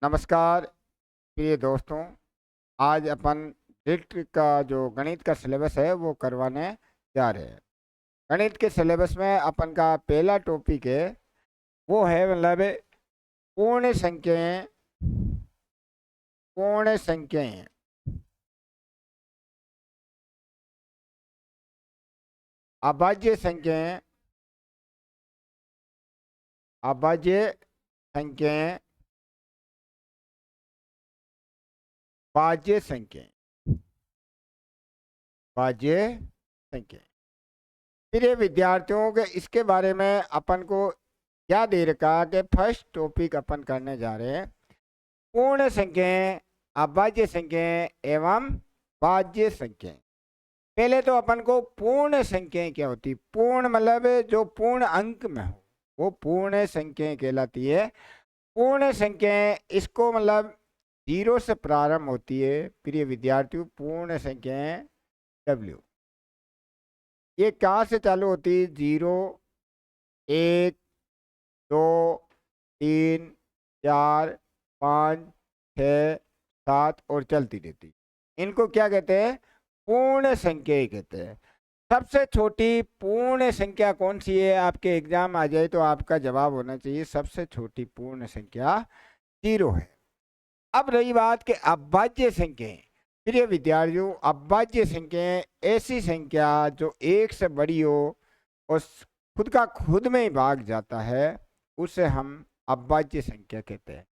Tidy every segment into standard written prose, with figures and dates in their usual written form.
नमस्कार प्रिय दोस्तों। आज अपन डिट का जो गणित का सिलेबस है वो करवाने जा रहे हैं। गणित के सिलेबस में अपन का पहला टॉपिक है वो है मतलब पूर्ण संख्याएं। पूर्ण संख्याएं अभाज्य संख्याएं, अभाज्य संख्याएं, भाज्य संख्याएं, भाज्य संख्याएं। प्रिय विद्यार्थियों के इसके बारे में अपन को क्या दे रखा कि फर्स्ट टॉपिक अपन करने जा रहे हैं पूर्ण संख्याएं, अभाज्य संख्याएं एवं भाज्य संख्याएं। पहले तो अपन को पूर्ण संख्याएं क्या होती, पूर्ण मतलब जो पूर्ण अंक में हो वो पूर्ण संख्याएं कहलाती है। पूर्ण संख्याएं इसको मतलब जीरो से प्रारंभ होती है। प्रिय विद्यार्थियों, पूर्ण संख्याएं डब्ल्यू ये कहाँ से चालू होती है? जीरो, एक, दो, तीन, चार, पाँच, छः, सात और चलती रहती। इनको क्या कहते हैं? पूर्ण संख्या कहते हैं। सबसे छोटी पूर्ण संख्या कौन सी है? आपके एग्जाम आ जाए तो आपका जवाब होना चाहिए सबसे छोटी पूर्ण संख्या जीरो है। अब रही बात कि अभाज्य संख्याएं। प्रिय विद्यार्थियों, अभाज्य संख्याएं ऐसी संख्या जो एक से बड़ी हो और खुद का खुद में ही भाग जाता है उसे हम अभाज्य संख्या कहते हैं।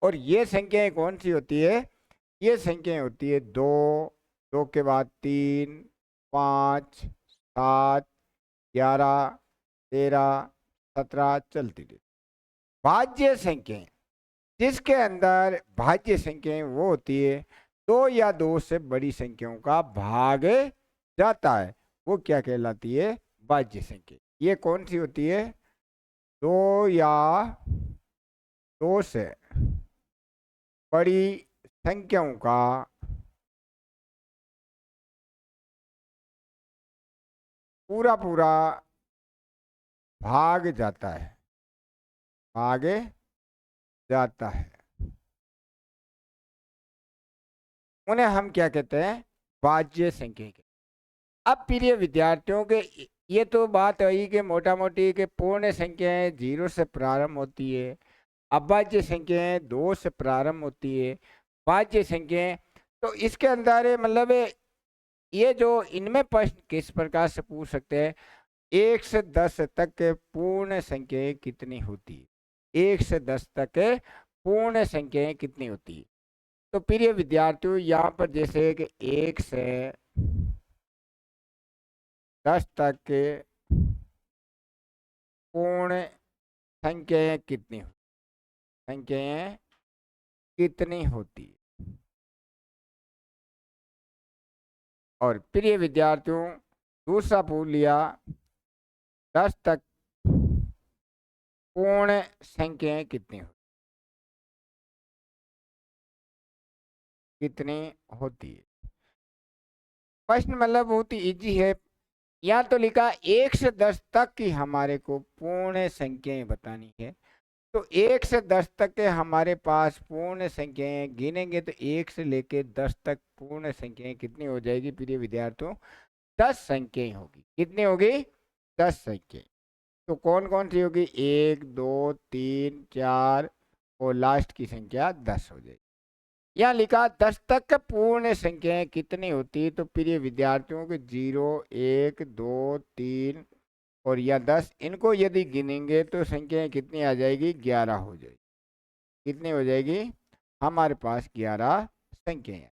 और ये संख्याएं कौन सी होती है? ये संख्याएं होती है दो, दो के बाद तीन, पाँच, सात, 11, 13, 17 चलती रहती। भाज्य संख्याएं, जिसके अंदर भाज्य संख्याएं वो होती है दो या दो से बड़ी संख्याओं का भाग जाता है, वो क्या कहलाती है? भाज्य संख्या। ये कौन सी होती है? दो या दो से बड़ी संख्याओं का पूरा पूरा भाग जाता है, भाग जाता है, उन्हें हम क्या कहते हैं? भाज्य संख्या के। अब प्रिय विद्यार्थियों के ये तो बात हुई कि मोटा मोटी के पूर्ण संख्याएं जीरो से प्रारंभ होती है, अभाज्य संख्याएं दो से प्रारंभ होती है, भाज्य संख्याएं। तो इसके अंदर मतलब ये जो इनमें प्रश्न किस प्रकार से पूछ सकते हैं? 1 से 10 तक के पूर्ण संख्याएं कितनी होती है? 1 से 10 तक के पूर्ण संख्याएं कितनी होती है? तो प्रिय विद्यार्थियों, यहाँ पर जैसे कि 1 से 10 तक के पूर्ण संख्याएं कितनी हो, संख्याएं कितनी होती है? और प्रिय विद्यार्थियों, दूसरा पूछ लिया 10 तक पूर्ण संख्याएं कितनी हो, कितनी होती है? प्रश्न मतलब बहुत ही इजी है। यहाँ तो लिखा 1 से 10 तक की हमारे को पूर्ण संख्याएं बतानी है। तो 1 से 10 तक के हमारे पास पूर्ण संख्याएं गिनेंगे तो 1 से लेके 10 तक पूर्ण संख्याएं कितनी हो जाएगी प्रिय विद्यार्थियों? 10 संख्याएं होगी। कितनी होगी? 10 संख्याएं। तो कौन कौन सी होगी? 1, 2, 3, 4 और लास्ट की संख्या 10 हो जाएगी। यहाँ लिखा 10 तक के पूर्ण संख्याएं कितनी होती? तो प्रिय विद्यार्थियों के 0, 1, 2, 3 और या 10, इनको यदि गिनेंगे तो संख्याएं कितनी आ जाएगी? 11 हो जाएगी। कितनी हो जाएगी? हमारे पास 11 संख्याएं।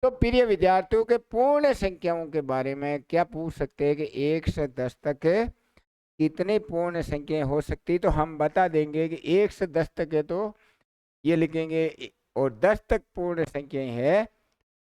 तो प्रिय विद्यार्थियों के पूर्ण संख्याओं के बारे में क्या पूछ सकते हैं कि 1 से 10 तक कितनी पूर्ण संख्याएं हो सकती? तो हम बता देंगे कि 1 से 10 तक है तो ये लिखेंगे, और 10 तक पूर्ण संख्याएं है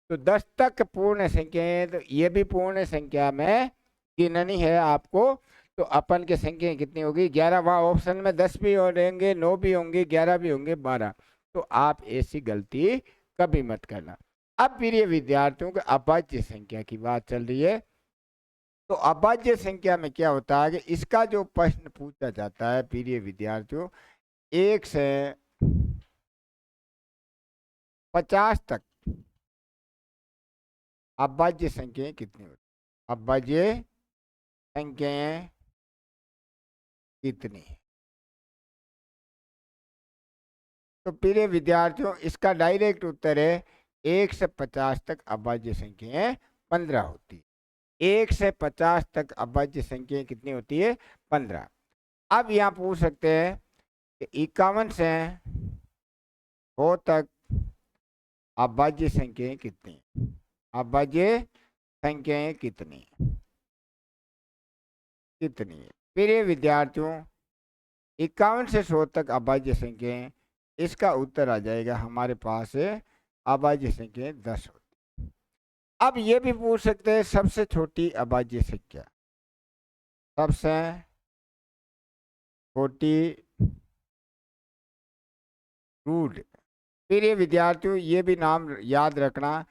तो 10 तक पूर्ण संख्याएं, तो ये भी पूर्ण संख्या में गिननी है आपको। तो अपन की संख्या कितनी होगी? 11। वहाँ ऑप्शन में 10 भी होंगे, 9 भी होंगे, 11 भी होंगे, 12। तो आप ऐसी गलती कभी मत करना। अब प्रिय विद्यार्थियों के अभाज्य संख्या की बात चल रही है। तो अभाज्य संख्या में क्या होता है कि इसका जो प्रश्न पूछा जाता है प्रिय विद्यार्थियों, 1 से 50 तक अभाज्य संख्याएं कितनी होती? अभाज्य संख्याएं कितनी? तो प्रिय विद्यार्थियों, इसका डायरेक्ट उत्तर है 1 से 50 तक अभाज्य संख्याएं 15 होती। 1 से 50 तक अभाज्य संख्याएं कितनी होती है? 15। अब यहाँ पूछ सकते हैं कि 51 से 100 तक अभाज्य संख्याएं कितनी? अभाज्य संख्याएं कितनी कितनी? प्रिय विद्यार्थियों, 51 से 100 तक अभाज्य संख्याएं, इसका उत्तर आ जाएगा हमारे पास अभाज्य संख्याएं 10 होती। अब ये भी पूछ सकते हैं सबसे छोटी अभाज्य संख्या, सबसे छोटी रूट। प्रिय विद्यार्थियों, ये भी नाम याद रखना,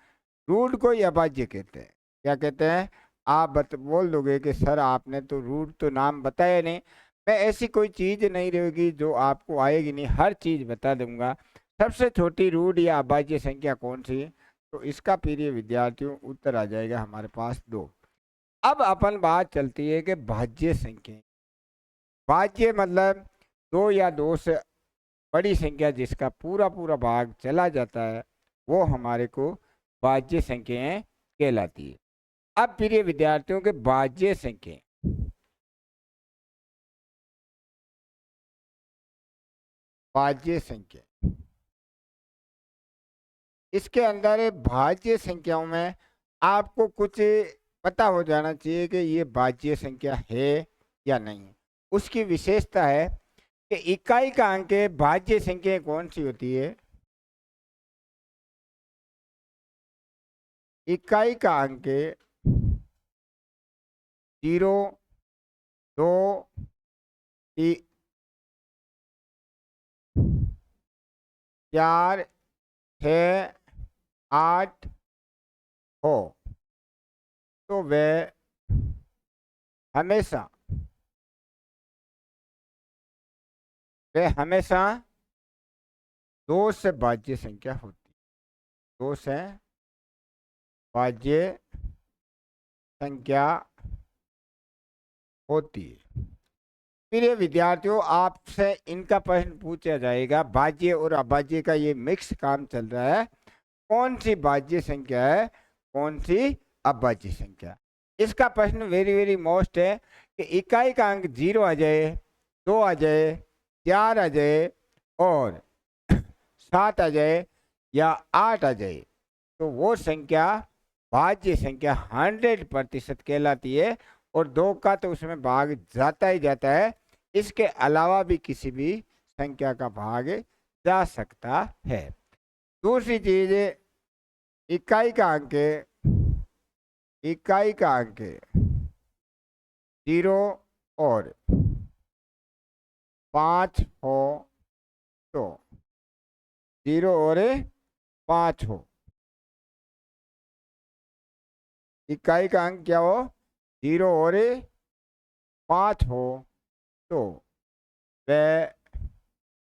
रूट को ही अभाज्य कहते हैं। क्या कहते हैं? आप बोल दोगे कि सर आपने तो रूट तो नाम बताया नहीं। मैं ऐसी कोई चीज नहीं रहेगी जो आपको आएगी नहीं, हर चीज बता दूंगा। सबसे छोटी रूट या अभाज्य संख्या कौन सी? तो इसका प्रिय विद्यार्थियों उत्तर आ जाएगा हमारे पास 2। अब अपन बात चलती है कि भाज्य संख्या। भाज्य मतलब 2 या 2 से बड़ी संख्या जिसका पूरा पूरा भाग चला जाता है, वो हमारे को भाज्य संख्याएं कहलाती है। अब प्रिय विद्यार्थियों के भाज्य संख्या, भाज्य संख्या, इसके अंदर भाज्य संख्याओं में आपको कुछ पता हो जाना चाहिए कि ये भाज्य संख्या है या नहीं। उसकी विशेषता है कि इकाई का अंक भाज्य संख्या कौन सी होती है? इकाई का अंक 0, 2, 3, 4, 6, 8 हो तो वह हमेशा हमेशा 2 से भाज्य संख्या होती। 2 से भाज्य संख्या होती है। प्रिय विद्यार्थियों, आपसे इनका प्रश्न पूछा जाएगा, भाज्य और अभाज्य का ये मिक्स काम चल रहा है, कौन सी भाज्य संख्या है, कौन सी अभाज्य संख्या? इसका प्रश्न वेरी वेरी मोस्ट है कि इकाई का अंक 0 आ जाए, 2 आ जाए, 4 आ जाए और 7 आ जाए या 8 आ जाए, तो वो संख्या भाज्य संख्या 100% कहलाती है। और 2 का तो उसमें भाग जाता ही जाता है, इसके अलावा भी किसी भी संख्या का भाग जा सकता है। दूसरी चीज, इकाई का अंक, इकाई का अंक 0 और 5 हो तो 0 और 5 हो, इकाई का अंक क्या हो? 0 और 5 हो तो वह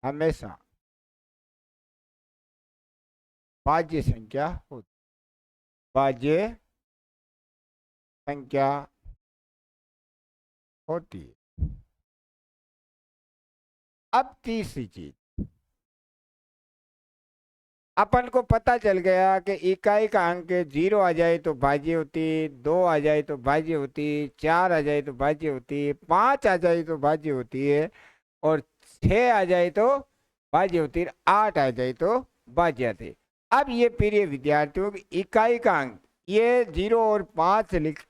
हमेशा भाज्य संख्या होती। भाज्य संख्या होती है। अब तीसरी चीज, अपन को पता चल गया कि इकाई का अंक 0 आ जाए तो भाज्य होती, 2 आ जाए तो भाज्य होती, 4 आ जाए तो भाज्य होती, 5 आ जाए तो भाज्य होती है और 6 आ जाए तो भाज्य होती है, 8 आ जाए तो भाज्य आती है। अब ये प्रिय विद्यार्थियों की इकाई का अंक, ये 0 और 5 लिख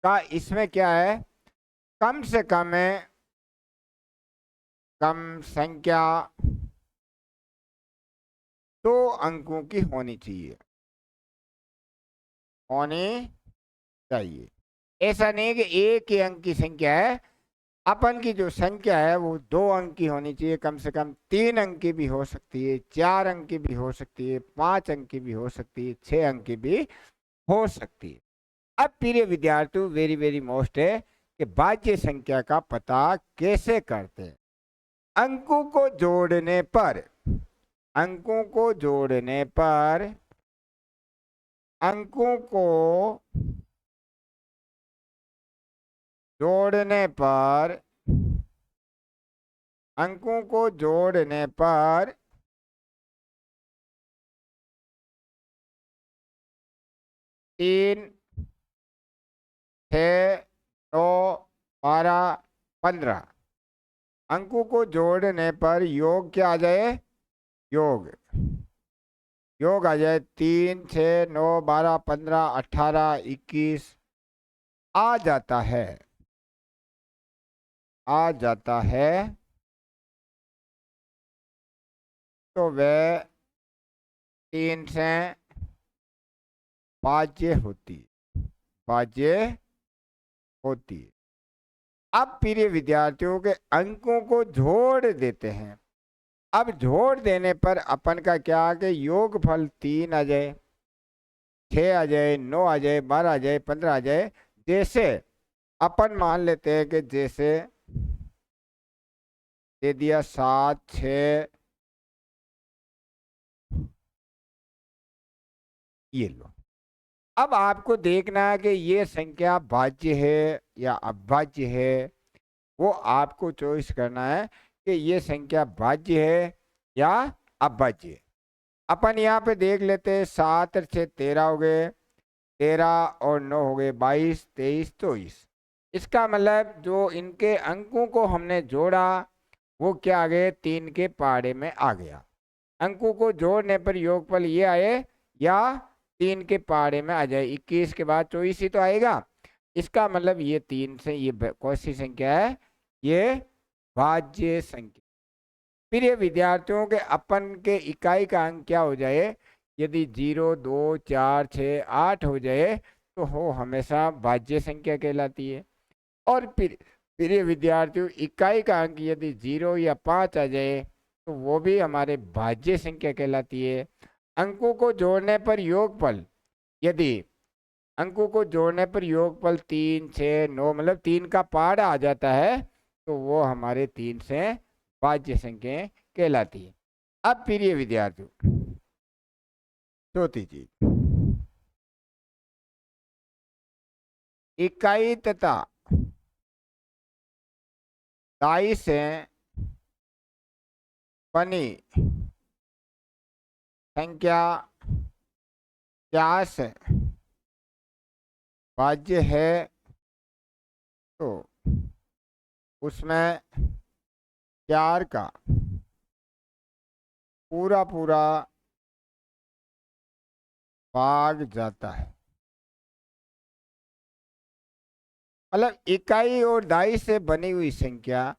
का, इसमें क्या है? कम से कम है, कम संख्या 2 अंकों की होनी चाहिए, होनी चाहिए। ऐसा नहीं कि एक ही अंक की संख्या है। अपन की जो संख्या है वो 2 अंक की होनी चाहिए, कम से कम 3 अंक की भी हो सकती है, 4 अंक की भी हो सकती है, 5 अंक की भी हो सकती है, 6 अंक की भी हो सकती है। अब प्रिय विद्यार्थियों वेरी वेरी मोस्ट है कि भाज्य संख्या का पता कैसे करते हैं? अंकों को जोड़ने पर अंकों को जोड़ने पर, अंकों को जोड़ने पर, अंकों को जोड़ने पर 3, 6, 9, 12, 15 अंकों को जोड़ने पर योग क्या आ जाए, योग योग आ जाए 3, 6, 9, 12, 15, 18, 21 आ जाता है, आ जाता है। तो वह 3 से भाज्य होती, भाज्य होती। अब प्रिय विद्यार्थियों के अंकों को जोड़ देते हैं। अब जोड़ देने पर अपन का क्या आ गया, योगफल 3 आ जाए, 6 आ जाए, 9 आ जाए, 12 आ जाए, 15 आ जाए। जैसे अपन मान लेते हैं कि जैसे दे दिया 7, 6, ये लो। अब आपको देखना है कि ये संख्या भाज्य है या अभाज्य है, वो आपको चॉइस करना है कि ये संख्या भाज्य है या अभाज्य है। अपन यहाँ पे देख लेते हैं, 7 और 6 13 हो गए, 13 और 9 हो गए 22, 23, 24। इसका मतलब जो इनके अंकों को हमने जोड़ा वो क्या आ गए, 3 के पहाड़े में आ गया। अंकों को जोड़ने पर योगफल ये आए या 3 के पहाड़े में आ जाए। 21 के बाद 24 ही तो आएगा। इसका मतलब ये 3 से ये कौन सी संख्या है, ये भाज्य संख्या। फिर ये विद्यार्थियों के अपन के इकाई का अंक क्या हो जाए, यदि 0, 2, 4, 6, 8 हो जाए तो हो हमेशा भाज्य संख्या कहलाती है। और फिर ये विद्यार्थियों इकाई का अंक यदि 0 या 5 आ जाए तो वो भी हमारे भाज्य संख्या कहलाती है। अंकों को जोड़ने पर योगफल, यदि अंकों को जोड़ने पर योगफल 3, 6, 9 मतलब 3 का पहाड़ा आ जाता है तो वो हमारे 3 से भाज्य संख्या कहलाती है। अब फिर ये विद्यार्थियों चौथी चीज, इकाई तथा दाई से बनी संख्या क्या से भाज्य है तो उसमें 4 का पूरा पूरा भाग जाता है। मतलब इकाई और दाई से बनी हुई संख्या,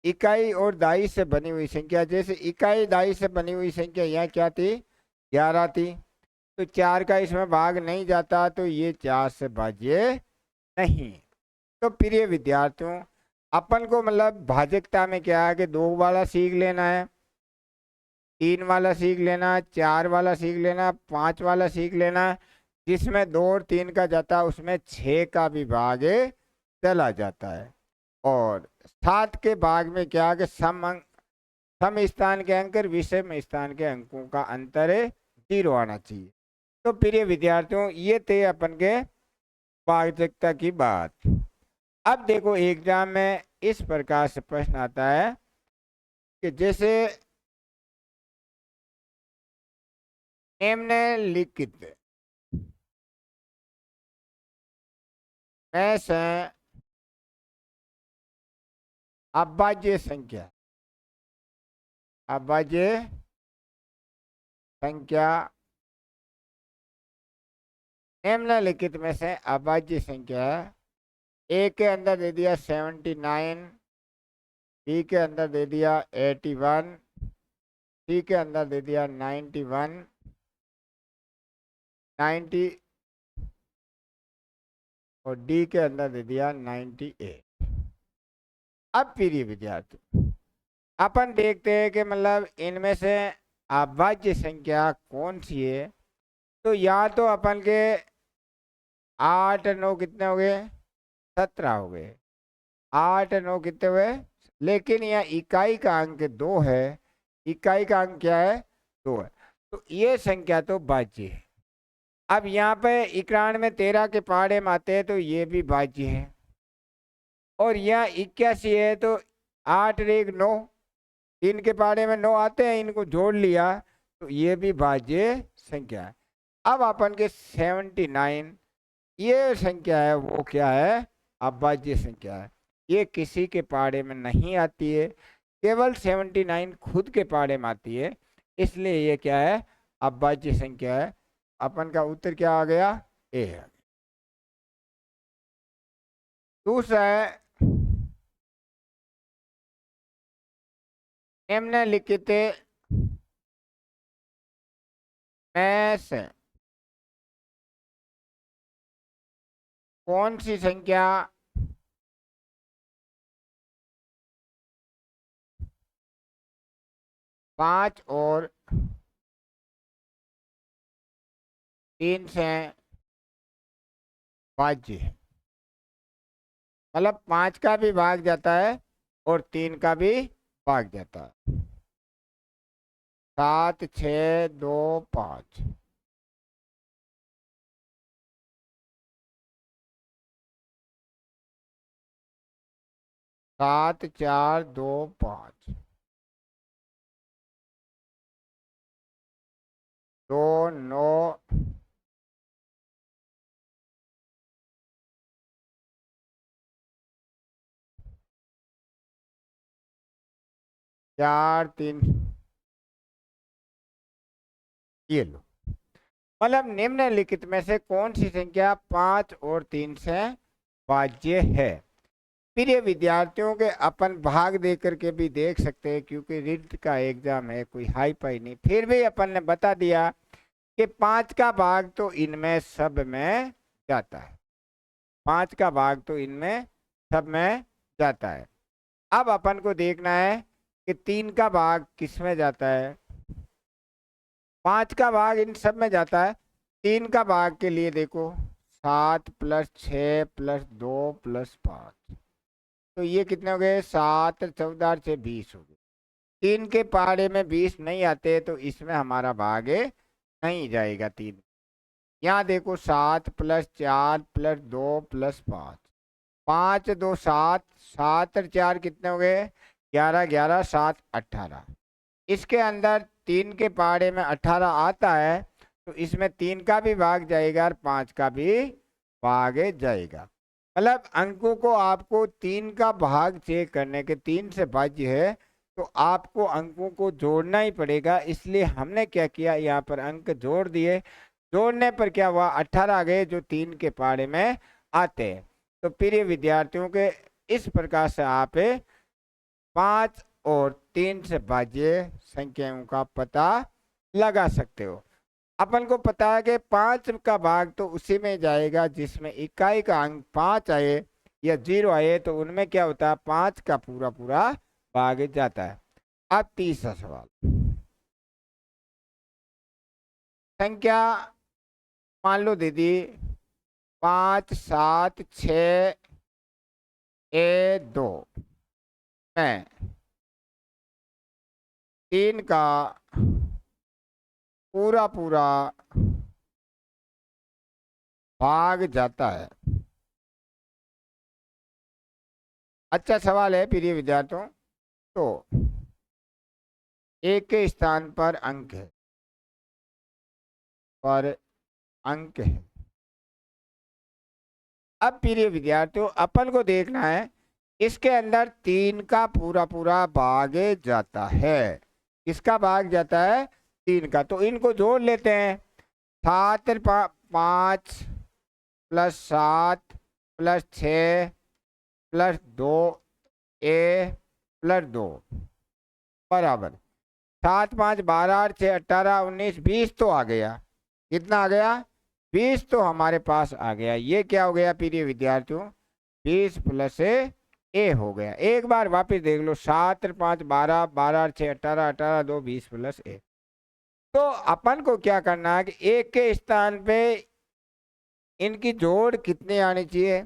इकाई और दाई से बनी हुई संख्या, जैसे इकाई दाई से बनी हुई संख्या यहाँ क्या थी, 11 थी, तो 4 का इसमें भाग नहीं जाता तो ये 4 से भाज्य नहीं। तो प्रिय विद्यार्थियों अपन को मतलब भाजकता में क्या है कि 2 वाला सीख लेना है, 3 वाला सीख लेना, 4 वाला सीख लेना, 5 वाला सीख लेना। जिसमें 2 और 3 का जाता है उसमें 6 का भी भाग चला जाता है। और 7 के भाग में क्या कि सम स्थान के अंक और विषम स्थान के अंकों का अंतर 0 आना चाहिए। तो प्रिय विद्यार्थियों ये थे अपन के भाजकता की बात। अब देखो एग्जाम में इस प्रकार से प्रश्न आता है कि जैसे निम्नलिखित में से अभाज्य संख्या, अभाज्य संख्या, निम्नलिखित में से अभाज्य संख्या ए के अंदर दे दिया 79, बी के अंदर दे दिया 81, सी के अंदर दे दिया 91, 90 और डी के अंदर दे दिया 98। अब फिर ये विद्यार्थी अपन देखते हैं कि मतलब इनमें से अभाज्य संख्या कौन सी है। तो या तो अपन के 8, 9 कितने हो गए, 17 हो गए, 8, 9 कितने हुए। लेकिन यहाँ इकाई का अंक 2 है, इकाई का अंक क्या है 2 है। तो ये संख्या तो भाज्य है। अब यहाँ पे 91 13 के पहाड़े में आते हैं तो ये भी भाज्य है। और यहाँ 81 है तो 8 रेग 9, 3 के पहाड़े में 9 आते हैं, इनको जोड़ लिया तो ये भी भाज्य संख्या है। अब अपन के 79 ये संख्या है वो क्या है, अभाज्य संख्या है। ये किसी के पहाड़े में नहीं आती है, केवल 79 खुद के पहाड़े में आती है, इसलिए ये क्या है, अभाज्य संख्या है। अपन का उत्तर क्या आ गया, ए है। दूसरा है निम्नलिखित में से कौन सी संख्या 5 और 3 से भाज्य है। मतलब 5 का भी भाग जाता है और 3 का भी भाग जाता है। 7 6 2 5 7 4 2 5 2 9 4 3, ये लो। मतलब निम्नलिखित में से कौन सी संख्या 5 और 3 से भाज्य है। प्रिय विद्यार्थियों के अपन भाग दे करके भी देख सकते हैं, क्योंकि रिट का एग्जाम है, कोई हाई फाई नहीं, फिर भी अपन ने बता दिया कि 5 का भाग तो इनमें सब में जाता है। 5 का भाग तो इनमें सब में जाता है। अब अपन को देखना है कि 3 का भाग किस में जाता है। 5 का भाग इन सब में जाता है। 3 का भाग के लिए देखो 7 + 6 + 2 + 5, तो ये कितने हो गए, 7 14 से 20 हो गए। 3 के पहाड़े में 20 नहीं आते तो इसमें हमारा भाग नहीं जाएगा 3। यहाँ देखो 7 + 4 + 2 + 5, 5 2 7, 7 और 4 कितने हो गए, 11 11 7 18। इसके अंदर 3 के पहाड़े में 18 आता है तो इसमें 3 का भी भाग जाएगा और 5 का भी भाग जाएगा। मतलब अंकों को आपको 3 का भाग चेक करने के, 3 से भाज्य है तो आपको अंकों को जोड़ना ही पड़ेगा। इसलिए हमने क्या किया, यहाँ पर अंक जोड़ दिए। जोड़ने पर क्या हुआ, 18 आ गए जो 3 के पहाड़े में आते हैं। तो प्रिय विद्यार्थियों के इस प्रकार से आप 5 और 3 से भाज्य संख्याओं का पता लगा सकते हो। अपन को पता है कि 5 का भाग तो उसी में जाएगा जिसमें इकाई का अंक 5 आए या 0 आए, तो उनमें क्या होता है, 5 का पूरा पूरा भाग जाता है। अब तीसरा सवाल, संख्या मान लो दीदी 5 7 6 2 में 3 का पूरा पूरा भाग जाता है। अच्छा सवाल है प्रिय विद्यार्थियों। तो एक के स्थान पर अंक है, अब प्रिय विद्यार्थियों अपन को देखना है इसके अंदर 3 का पूरा पूरा भाग जाता है। किसका भाग जाता है, 3 का। तो इनको जोड़ लेते हैं, 7 5 + 7 + 6 + 2 + 2 बराबर 7 5 12 6 18 19 20 तो आ गया। कितना आ गया, 20 तो हमारे पास आ गया। ये क्या हो गया प्रिय विद्यार्थियों, 20 + ए हो गया। एक बार वापस देख लो, 7 5 12 12 6 18 18 2 20 + ए। तो अपन को क्या करना है कि एक के स्थान पे इनकी जोड़ कितनी आनी चाहिए,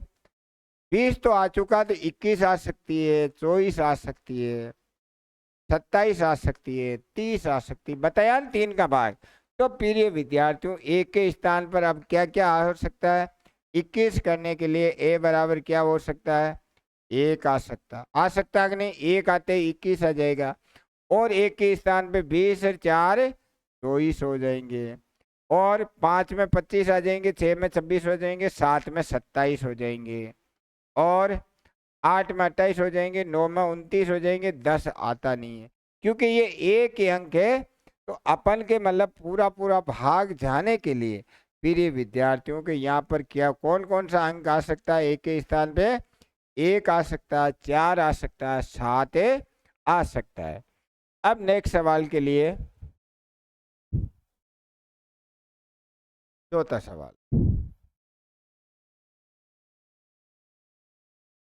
20 तो आ चुका तो 21 आ सकती है, 24 आ सकती है, 27 आ सकती है, 30 आ सकती है, बताया ना 3 का भाग। तो प्रिय विद्यार्थियों एक के स्थान पर अब क्या क्या हो सकता है, 21 करने के लिए ए बराबर क्या हो सकता है, 1 आ सकता है कि नहीं, 1 आते ही 21 आ जाएगा। और एक के स्थान पे 20 और 4 24 हो जाएंगे, और 5 में 25 आ जाएंगे, 6 में 26 हो जाएंगे, 7 में 27 हो जाएंगे, और 8 में 28 हो जाएंगे, 9 में 29 हो जाएंगे, 10 आता नहीं है क्योंकि ये एक ही अंक है। तो अपन के मतलब पूरा पूरा भाग जाने के लिए प्रिय विद्यार्थियों के यहाँ पर क्या कौन कौन सा अंक आ सकता है, एक के स्थान पे 1 आ सकता है, 4 आ सकता है, 7 आ सकता है। अब नेक्स्ट सवाल के लिए चौथा सवाल,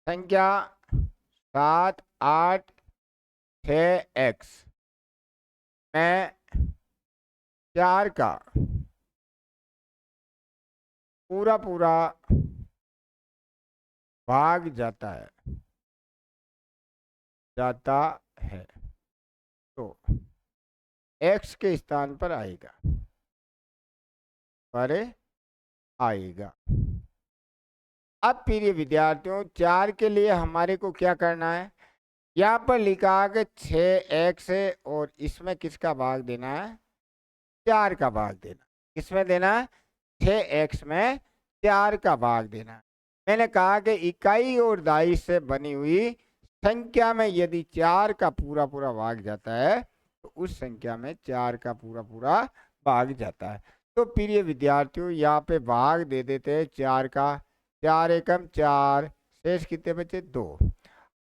संख्या 7 8 6 x में 4 का पूरा पूरा भाग जाता है तो x के स्थान पर आएगा। अब प्रिय विद्यार्थियों 4 के लिए हमारे को क्या करना है, यहाँ पर लिखा है 6x है और इसमें किसका भाग देना है, 4 का भाग देना। किसमें देना है, 6x में 4 का भाग देना। मैंने कहा कि इकाई और दाई से बनी हुई संख्या में यदि 4 का पूरा पूरा भाग जाता है तो उस संख्या में 4 का पूरा पूरा भाग जाता है। तो प्रिय विद्यार्थियों यहाँ पे भाग दे देते हैं 4 का, 4 एकम 4, शेष कितने बचे 2।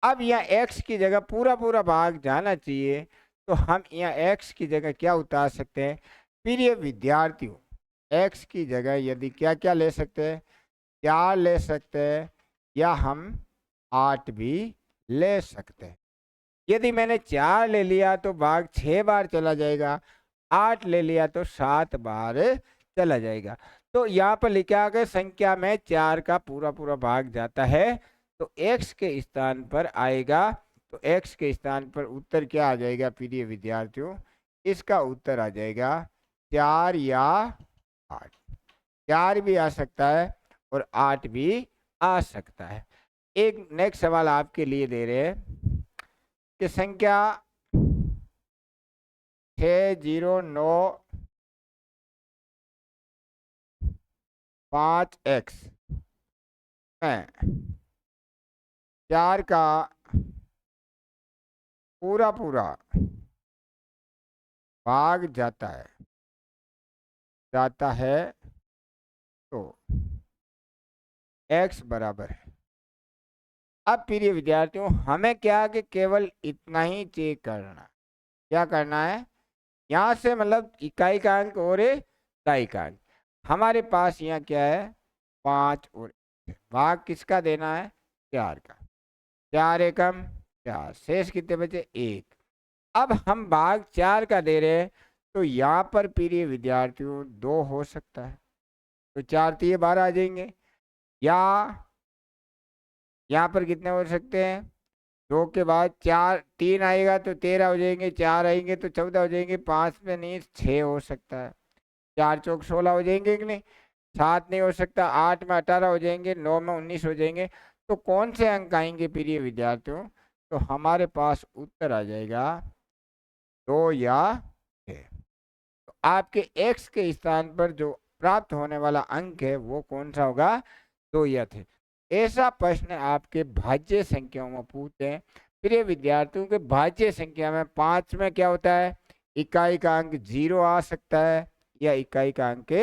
अब यहाँ x की जगह पूरा पूरा भाग जाना चाहिए तो हम यहाँ x की जगह क्या उतार सकते हैं, प्रिय विद्यार्थियों x की जगह यदि क्या क्या ले सकते हैं, 4 ले सकते हैं या हम 8 भी ले सकते हैं। यदि मैंने 4 ले लिया तो भाग 6 बार चला जाएगा, 8 ले लिया तो 7 बार चला जाएगा। तो यहाँ पर लिखा गया संख्या में 4 का पूरा पूरा भाग जाता है तो x के स्थान पर आएगा। तो x के स्थान पर उत्तर क्या आ जाएगा प्रिय विद्यार्थियों, इसका उत्तर आ जाएगा 4 या 8। 4 भी आ सकता है और 8 भी आ सकता है। एक नेक्स्ट सवाल आपके लिए दे रहे हैं कि संख्या 609 5x में 4 का पूरा पूरा भाग जाता है तो x बराबर है। अब प्रिय विद्यार्थियों हमें क्या कि केवल इतना ही चेक करना, क्या करना है, यहाँ से मतलब इकाई का अंक और दाई का अंक। हमारे पास यहाँ क्या है 5 और भाग किसका देना है, 4 का, 4 एकम 4, शेष कितने बचे 1। अब हम भाग 4 का दे रहे हैं तो यहाँ पर प्रिय विद्यार्थियों 2 हो सकता है तो 4 3 12 आ जाएंगे, या यहाँ पर कितने हो सकते हैं, 2 के बाद 4 3 आएगा तो 13 हो जाएंगे, 4 आएंगे तो 14 हो जाएंगे, 5 में नहीं 6 हो सकता है, 4 चौक 16 हो जाएंगे कि नहीं, 7 नहीं हो सकता, 8 में 18 हो जाएंगे, 9 में 19 हो जाएंगे। तो कौन से अंक आएंगे प्रिय विद्यार्थियों, तो हमारे पास उत्तर आ जाएगा 2 या 6। तो आपके x के स्थान पर जो प्राप्त होने वाला अंक है वो कौन सा होगा, 2 या 6। ऐसा प्रश्न आपके भाज्य संख्याओं में पूछते हैं। प्रिय विद्यार्थियों के भाज्य संख्या में 5 में क्या होता है, इकाई का अंक 0 आ सकता है या इकाई का अंक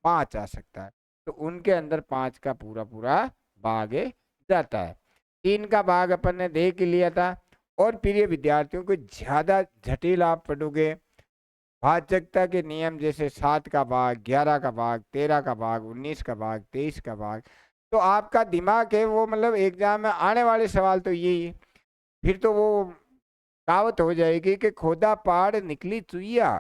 5 आ सकता है। तो उनके अंदर 5 का पूरा पूरा भाग जाता है। 3 का भाग अपन ने देख लिया था। और प्रिय विद्यार्थियों को ज्यादा जटिल आप पढ़ोगे, भाजकता के नियम जैसे 7 का भाग, 11 का भाग, 13 का भाग, 19 का भाग, 23 का भाग, तो आपका दिमाग है वो मतलब एग्जाम में आने वाले सवाल तो यही, फिर तो वो कहावत हो जाएगी कि खोदा पहाड़ निकली चुईया,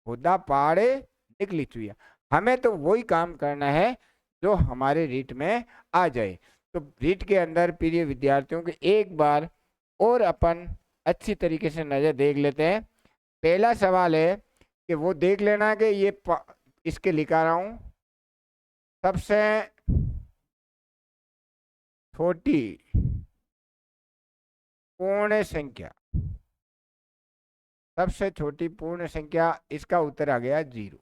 खोदा पहाड़ निकली चुईया। हमें तो वही काम करना है जो हमारे रीट में आ जाए। तो रीट के अंदर प्रिय विद्यार्थियों के एक बार और अपन अच्छी तरीके से नजर देख लेते हैं। पहला सवाल है कि वो देख लेना कि ये इसके लिखा रहा हूं, सबसे छोटी पूर्ण संख्या, सबसे छोटी पूर्ण संख्या, इसका उत्तर आ गया 0।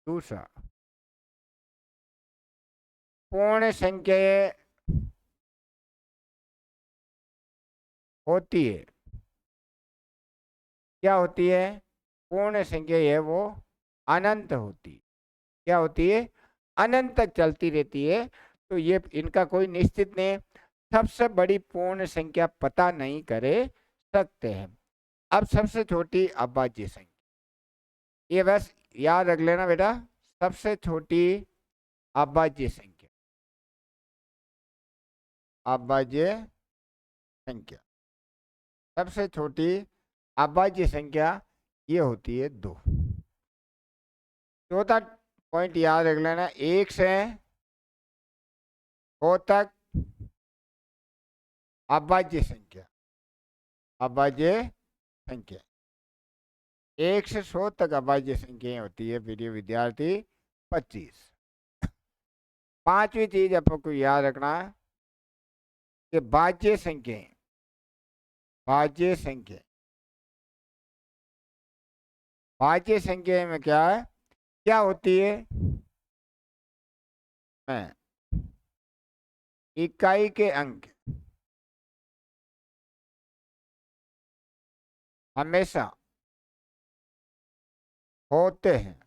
दूसरा, पूर्ण संख्या होती है, क्या होती है? पूर्ण संख्या है वो अनंत होती, क्या होती है? अनंत तक चलती रहती है। तो ये इनका कोई निश्चित नहीं, सबसे बड़ी पूर्ण संख्या पता नहीं करे सकते हैं। अब सबसे छोटी अभाज्य संख्या, ये बस याद रख लेना बेटा, सबसे छोटी अभाज्य संख्या, अभाज्य संख्या, सबसे छोटी अभाज्य संख्या ये होती है 2। चौथा पॉइंट याद रख लेना, 1 से 100 तक अभाज्य संख्या, अभाज्य संख्या 1 से 100 तक अभाज्य संख्या होती है प्रिय विद्यार्थी 25। पांचवी चीज आपको याद रखना कि भाज्य संख्या, भाज्य संख्या, भाज्य संख्या में क्या है, क्या होती है? इकाई के अंक हमेशा होते हैं।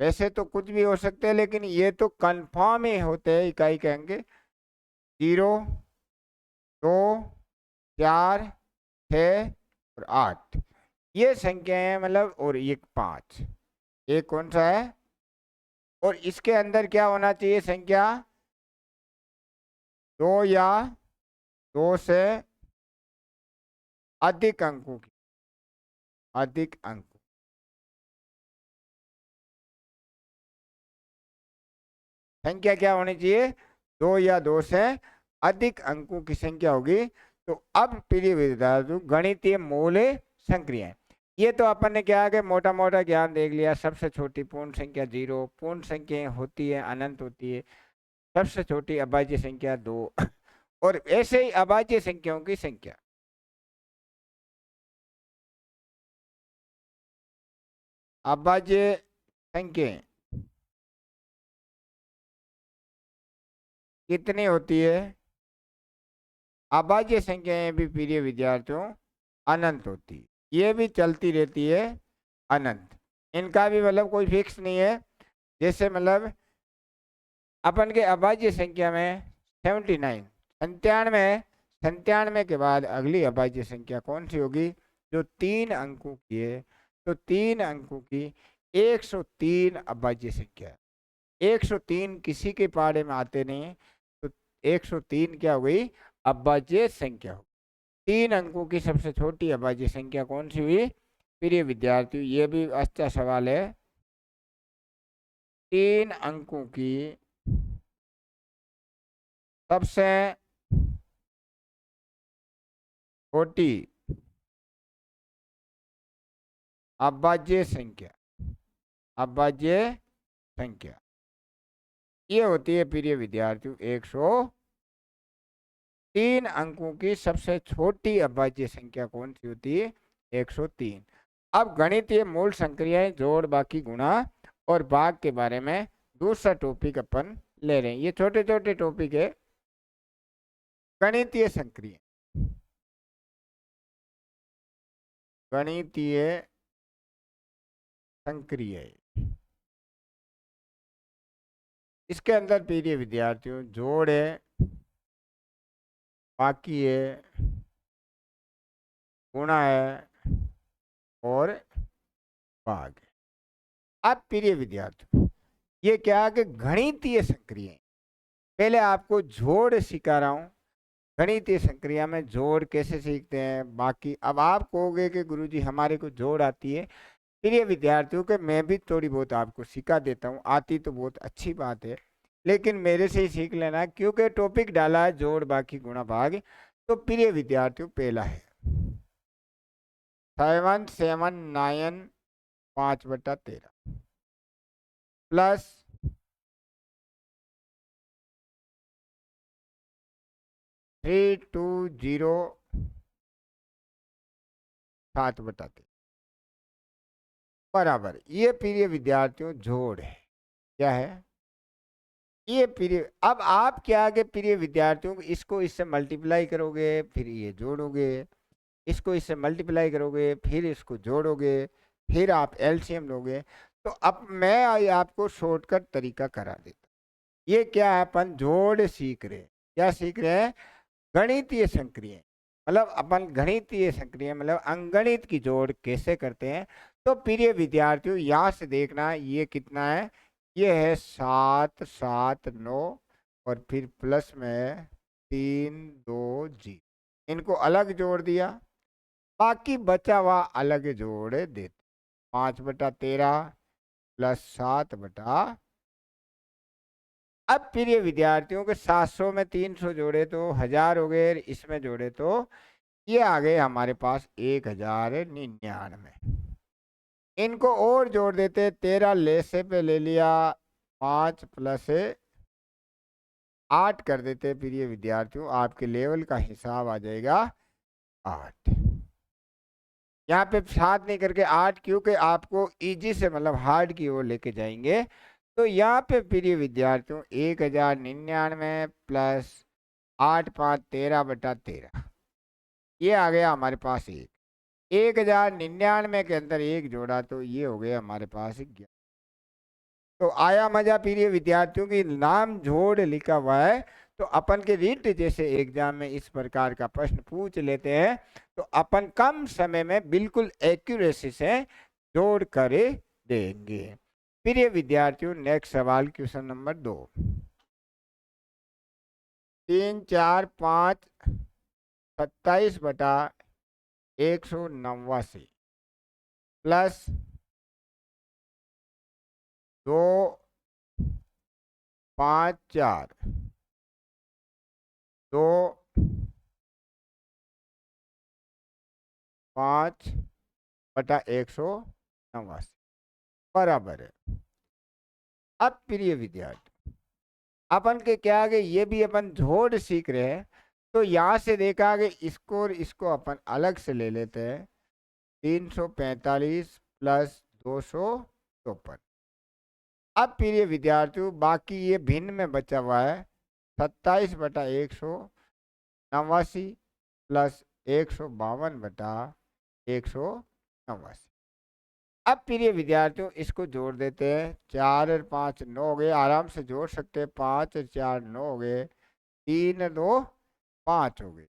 वैसे तो कुछ भी हो सकते हैं, लेकिन ये तो कंफर्म ही होते हैं इकाई के अंक। 0, 2, 4, 6 और 8 ये संख्याएं, मतलब, और ये 5, ये कौन सा है? और इसके अंदर क्या होना चाहिए संख्या? 2 या 2 से अधिक अंकों की, अधिक अंक। संख्या क्या होनी चाहिए? 2 या 2 से अधिक अंकों की संख्या होगी। तो अब प्रिय विद्यार्थियों, गणितीय मूल संक्रियाएं, ये तो अपन ने क्या है, मोटा मोटा ज्ञान देख लिया। सबसे छोटी पूर्ण संख्या 0, पूर्ण संख्या होती है अनंत होती है, सबसे छोटी अभाज्य संख्या 2 और ऐसे ही अभाज्य संख्याओं की संख्या। अभाज्य संख्या कितनी होती है? अभाज्य संख्याएं भी प्रिय विद्यार्थियों अनंत होती है, ये भी चलती रहती है अनंत। इनका भी मतलब कोई फिक्स नहीं है। जैसे मतलब अपन के अभाज्य संख्या में 79, 97, 97 के बाद अगली अभाज्य संख्या कौन सी होगी? जो 3 अंकों की है। तो 3 अंकों की 103 अभाज्य संख्या, 103 किसी के पाड़े में आते नहीं, तो 103 क्या हो गई? अभाज्य संख्या हो। 3 अंकों की सबसे छोटी अभाज्य संख्या कौन सी हुई प्रिय विद्यार्थियों? ये भी अच्छा सवाल है। 3 अंकों की सबसे छोटी अभाज्य संख्या, अभाज्य संख्या ये होती है प्रिय विद्यार्थियों 103 अंकों की सबसे छोटी अभाज्य संख्या कौन सी होती है? 103। अब गणितीय मूल संक्रियाएं, जोड़, बाकी, गुणा और भाग के बारे में दूसरा टॉपिक अपन ले रहे हैं। ये छोटे छोटे टॉपिक है। गणितीय संक्रिया, गणितीय संक्रिया, इसके अंदर प्रिय विद्यार्थियों जोड़ है, बाकी है, गुणा है और भाग है। अब प्रिय विद्यार्थियों, ये क्या है कि गणितीय संक्रिया, पहले आपको जोड़ सिखा रहा हूं। गणितीय संक्रिया में जोड़ कैसे सीखते हैं, बाकी अब आप कहोगे कि गुरुजी हमारे को जोड़ आती है। प्रिय विद्यार्थियों के मैं भी थोड़ी बहुत आपको सिखा देता हूँ, आती तो बहुत अच्छी बात है। लेकिन मेरे से ही सीख लेना, क्योंकि टॉपिक डाला है जोड़ बाकी गुणा भाग। तो प्रिय विद्यार्थियों पहला है 779 5/13 प्लस 320 7/13 बराबर। ये प्रिय विद्यार्थियों जोड़ है। क्या है ये प्रिय? अब आप क्या आगे प्रिय विद्यार्थियों इसको इससे मल्टीप्लाई करोगे, फिर ये जोड़ोगे, इसको इससे मल्टीप्लाई करोगे, फिर इसको जोड़ोगे, फिर आप एलसीएम लोगे। तो अब मैं आपको शॉर्टकट तरीका करा देता। ये क्या है, अपन जोड़ सीख रहे हैं। क्या सीख रहे हैं? गणितीय संक्रिय। मतलब अपन गणितीय संक्रिय मतलब अंगणित की जोड़ कैसे करते हैं। तो प्रिय विद्यार्थियों यहाँ से देखना, ये कितना है, ये है 7 7 9 और फिर प्लस में 3 2 जी, इनको अलग जोड़ दिया, बाकी बचा हुआ अलग जोड़ देते। 5/13 प्लस 7/, अब प्रिय विद्यार्थियों के 700 में 300 जोड़े तो 1000 हो गए, इसमें जोड़े तो ये आ गए हमारे पास 1099। इनको और जोड़ देते, 13 ले से पे ले लिया, 5 प्लस 8 कर देते। प्रिय विद्यार्थियों आपके लेवल का हिसाब आ जाएगा 8। यहाँ पे 7 नहीं करके 8, क्योंकि आपको इजी से मतलब हार्ड की ओर लेके जाएंगे। तो यहाँ पे प्रिय विद्यार्थियों 1099 प्लस 8 5 13/13, ये आ गया हमारे पास 1099 के अंदर एक जोड़ा तो ये हो गया हमारे पास 11। तो आया मजा प्रिय विद्यार्थियों की, नाम जोड़ लिखा हुआ है। तो अपन के रीट जैसे एग्जाम में इस प्रकार का प्रश्न पूछ लेते हैं, तो अपन कम समय में बिल्कुल एक्यूरेसी से जोड़ कर देंगे। प्रिय विद्यार्थियों नेक्स्ट सवाल क्वेश्चन नंबर 2। 3 4 5 27/189 प्लस 2 5 4 2 5/189 बराबर है। अब प्रिय विद्यार्थी अपन के क्या आगे ये भी अपन जोड़ सीख रहे हैं। तो यहाँ से देखा आगे इसको और इसको अपन अलग से ले लेते हैं। 345 प्लस 254। अब प्रिय विद्यार्थियों बाकी ये भिन्न में बचा हुआ है 27/189 प्लस 152/189। अब प्रिय विद्यार्थियों इसको जोड़ देते हैं। 4 और 5 9 हो गए, आराम से जोड़ सकते हैं। 5 और 4 9 हो गए, 3 2 5 हो गए,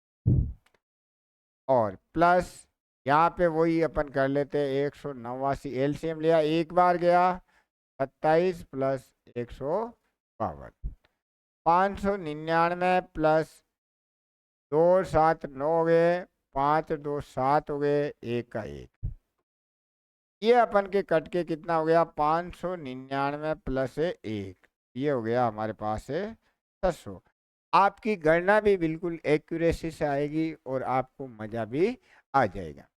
और प्लस यहाँ पे वही अपन कर लेते हैं 189 एलसीएम लिया, एक बार गया 27 प्लस 152, 599 प्लस 2 7 9 हो गए, 5 2 7 हो गए, 1 का 1। ये अपन के कट के कितना हो गया 599 प्लस 1, ये हो गया हमारे पास है 700। आपकी गणना भी बिल्कुल एक्यूरेसी से आएगी और आपको मजा भी आ जाएगा।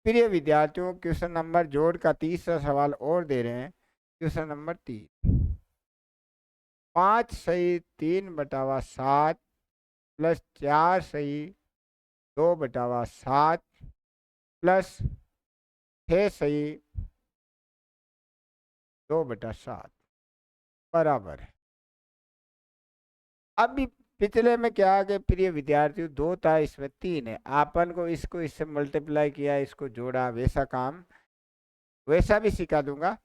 प्रिय विद्यार्थियों क्वेश्चन नंबर जोड़ का तीसरा सवाल और दे रहे हैं। Question number 3। 5 सही 3/7 प्लस 4 सही 2/7 प्लस 6 सही 2/7 बराबर है। अभी पिछले में क्या आ गया प्रिय विद्यार्थियों 2 था, इसमें 3 है। आपन को इसको इससे मल्टीप्लाई किया, इसको जोड़ा, वैसा काम वैसा भी सिखा दूंगा।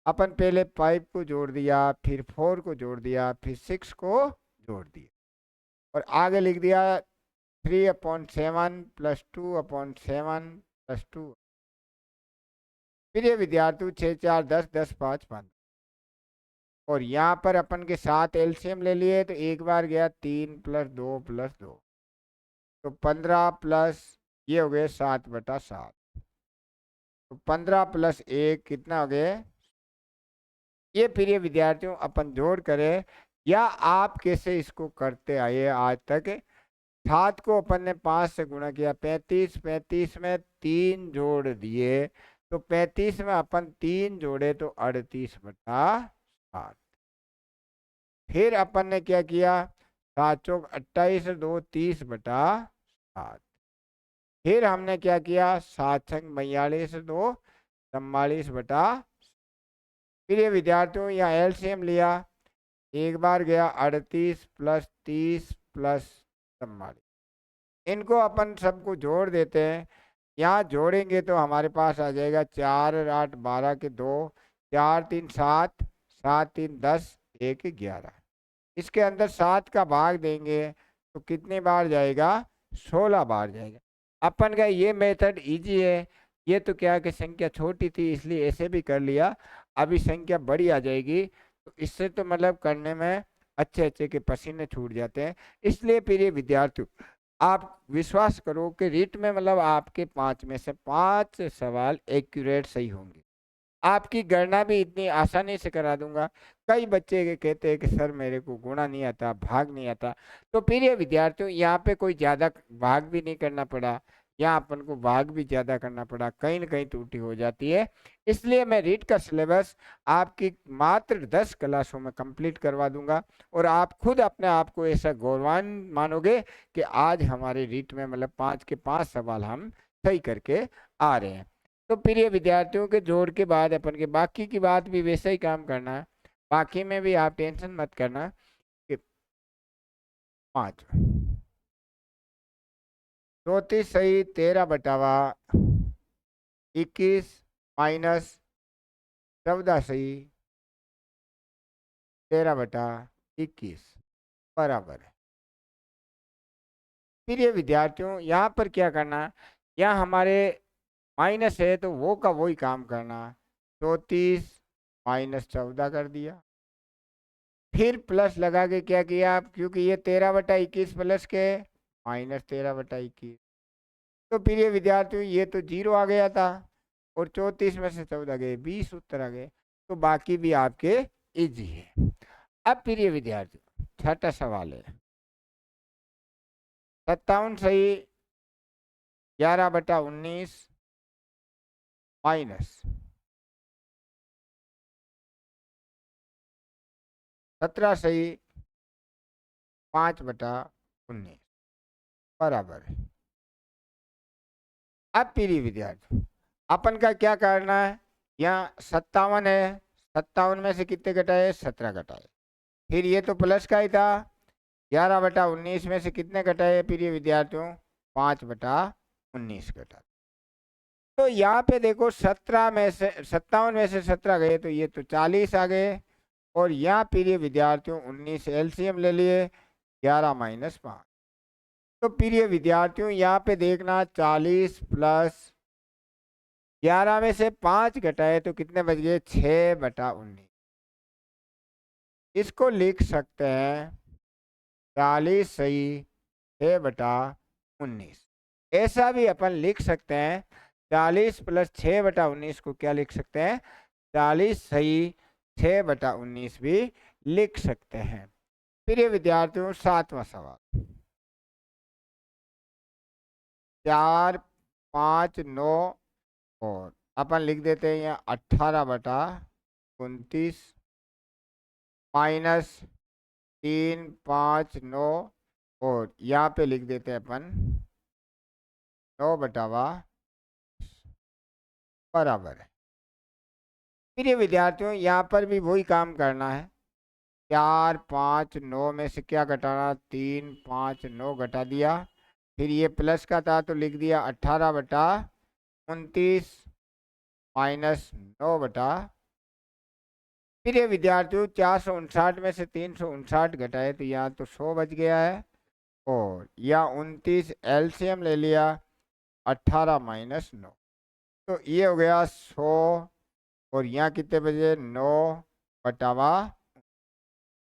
अपन पहले 5 को जोड़ दिया, फिर 4 को जोड़ दिया, फिर 6 को जोड़ दिया, और आगे लिख दिया 3/7 प्लस 2/7 प्लस 2। प्रिय विद्यार्थियों 6 4 10 10 5 5, और यहाँ पर अपन के 7 एलसीएम ले लिए, तो एक बार गया 3 प्लस 2 प्लस 2, तो 15 प्लस ये हो गए 7/7, तो 15 प्लस 1 कितना हो गए। ये प्रिय विद्यार्थियों अपन जोड़ करें या आप कैसे इसको करते आए आज तक। 7 को अपन ने 5 से गुणा किया, 35, 35 में 3 जोड़ दिए तो 35 में अपन 3 जोड़े तो 38/7। फिर अपन ने क्या किया, 7 चौक 28, 2 30/7। फिर हमने क्या किया, 7 छंग 42, 2 44/। फिर ये विद्यार्थियों यहाँ एलसीएम लिया, एक बार गया 38 + 30 + 44, इनको अपन सबको जोड़ देते हैं। यहाँ जोड़ेंगे तो हमारे पास आ जाएगा 4 8 12 के 2, 4 3 7, 7 3 10, 1 11। इसके अंदर 7 का भाग देंगे तो कितने बार जाएगा, 16 बार जाएगा। अपन का ये मेथड इजी है। ये तो क्या कि संख्या छोटी थी इसलिए ऐसे भी कर लिया, अभी संख्या बड़ी आ जाएगी तो इससे तो मतलब करने में अच्छे अच्छे के पसीने छूट जाते हैं। इसलिए फिर ये विद्यार्थी आप विश्वास करो कि रीट में मतलब आपके 5 में से 5 सवाल एक्यूरेट सही होंगे। आपकी गणना भी इतनी आसानी से करा दूंगा। कई बच्चे कहते हैं कि सर मेरे को गुणा नहीं आता, भाग नहीं आता, तो फिर ये विद्यार्थियों यहाँ पे कोई ज़्यादा भाग भी नहीं करना पड़ा, यहाँ अपन को भाग भी ज़्यादा करना पड़ा, कहीं ना कहीं त्रुटि हो जाती है। इसलिए मैं रीट का सिलेबस आपकी मात्र 10 क्लासों में कंप्लीट करवा दूंगा और आप खुद अपने आप को ऐसा गौरवान्वित मानोगे कि आज हमारे रीट में मतलब 5 के 5 सवाल हम सही करके आ रहे हैं। तो फिर ये विद्यार्थियों के जोड़ के बाद अपन के बाकी की बात भी वैसा ही काम करना है। बाकी में भी आप टेंशन मत करना कि 5 34 सही 13/21 माइनस 14 सही 13/21 बराबर है। फिर ये विद्यार्थियों यहाँ पर क्या करना, यहाँ हमारे माइनस है तो वो का वही काम करना, 34 - 14 कर दिया। फिर प्लस लगा के क्या किया, क्योंकि ये 13/21 प्लस के -13/21, तो फिर ये विद्यार्थियों ये तो 0 आ गया था और 34 में से 14 गए, 20 उत्तर आ गए। तो बाकी भी आपके इजी है। अब फिर ये विद्यार्थियों छठा सवाल है, 57 सही 11/19 माइनस 17 सही 5/19 बराबर है। अब फिर ये विद्यार्थी अपन का क्या करना है, यहाँ 57 है, 57 में से कितने घटाए, 17 घटाए। फिर ये तो प्लस का ही था, 11/19 में से कितने घटाए, फिर ये विद्यार्थियों 5/19 घटा। तो यहाँ पे देखो 17 में से 57 में से 17 गए तो ये तो 40 आ गए, और यहाँ फिर ये विद्यार्थियों 19 एलसीएम ले लिए, 11 - 5। तो फिर ये विद्यार्थियों यहाँ पे देखना 40 + 11 में से 5 घटाए तो कितने बच गए, 6/19। इसको लिख सकते हैं 40 सही 6/19। ऐसा भी अपन लिख सकते हैं 40 + 6/19 को क्या लिख सकते हैं, 40 सही 6/19 भी लिख सकते हैं। फिर ये विद्यार्थियों 7वां सवाल, 4 5 9 और अपन लिख देते हैं यहाँ 18/29 माइनस 3 5 9 और यहाँ पे लिख देते हैं अपन 9/20 बराबर है। फिर ये विद्यार्थियों यहाँ पर भी वही काम करना है, 4 5 9 में से क्या घटाना, 3 5 9 घटा दिया। फिर ये प्लस का था तो लिख दिया 18/29 माइनस 9। फिर ये विद्यार्थियों 459 में से 359 घटाए तो यहाँ तो 100 बच गया है, और या 29 एलसीएम ले लिया, 18 - 9 तो ये हो गया 100, और यहाँ कितने बजे 9/।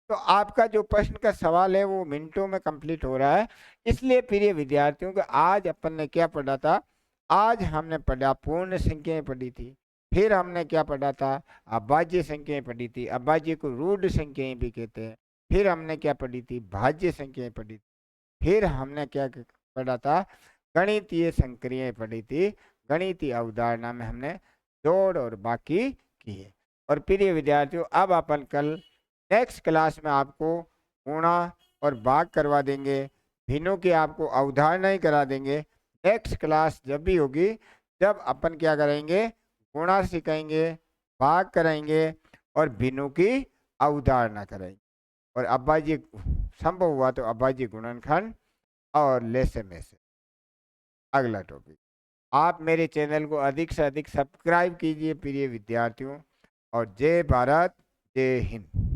तो आपका जो प्रश्न का सवाल है वो मिनटों में कंप्लीट हो रहा है। इसलिए फिर ये विद्यार्थियों को आज अपन ने क्या पढ़ा था, आज हमने पढ़ा पूर्ण संख्याएं पढ़ी थी, फिर हमने क्या पढ़ा था, अभाज्य संख्याएं पढ़ी थी। अभाज्य को रूढ़ संख्याएं भी कहते हैं। फिर हमने क्या पढ़ी थी, भाज्य संख्याएं पढ़ी थी, फिर हमने क्या पढ़ा था, गणितीय संक्रियाएं पढ़ी थी, गणितीय अवधारणा में हमने जोड़ और बाकी किए। और प्रिय विद्यार्थियों, अब अपन कल नेक्स्ट क्लास में आपको गुणा और भाग करवा देंगे, भिन्नों की आपको अवधारणा ही करा देंगे। नेक्स्ट क्लास जब भी होगी, जब अपन क्या करेंगे, गुणा सिखाएंगे, भाग कराएंगे और भिन्नों की अवधारणा कराएंगे। और अब्बा जी संभव हुआ तो अब्बा जी गुणनखंड और लेसे में से अगला टॉपिक। आप मेरे चैनल को अधिक से अधिक सब्सक्राइब कीजिए प्रिय विद्यार्थियों। और जय भारत, जय हिंद।